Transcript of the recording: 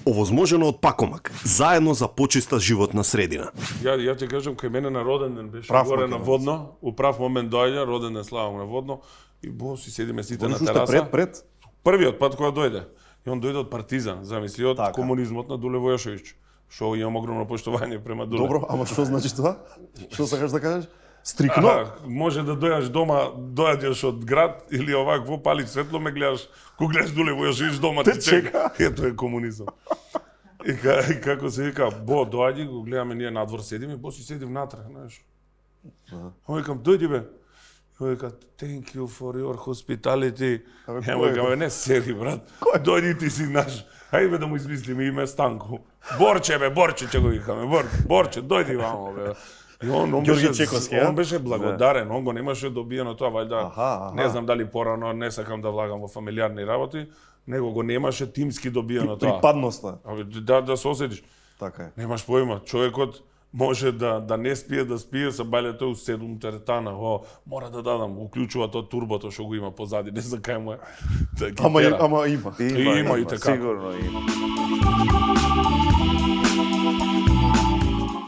овозможено од Пакомак, заедно за почиста животна средина. Ја ти кажам, кај мене на роден ден беше Прав горе на македонец. Водно, у прав момент доаѓа, роден ден славам на Водно, и си седиме сите на Уште тераса. пред. Првиот пат кога дојде. И он дојде од Партизан, замисли, од Така. комунизмот на Дуле Војошевиќ. Шо имам огромно поштовање према Дуле. Добро, ама што значи тоа? Што сакаш да кажеш? Стрикно? Може да дојдеш дома, доаѓаш од град или овакво палиш светло, ме гледаш, ко гледаш Дуле Војошевиќ дома Те ти чека. Ето е комунизам. И како се вика, Бо доаѓи, го гледаме ние надвор седиме, Бо си седи внатре, знаеш. Ама викам, дојди бе. Кој вика, thank you for your hospitality. Ја му викам, не сери, брат. Дојди ти си наш. Хајде да му измислиме име Станко. Борче бе, Борче ќе го викаме. Борче, дојди вамо бе. И он Ѓорги беше, Чековски, он беше благодарен, он го немаше добиено тоа, вајда. Не знам дали порано, не сакам да влагам во фамилиарни работи, него го немаше тимски добиено тоа. Припадноста. Да се осетиш. Така е. Немаш појма, човекот може да не спие, да спие, се бале тој у 7 теретана, мора да дадам, уклучува тоа турбото што го има позади, не знам кај му е. Да ги тера. Ама има. Има и така. Сигурно има.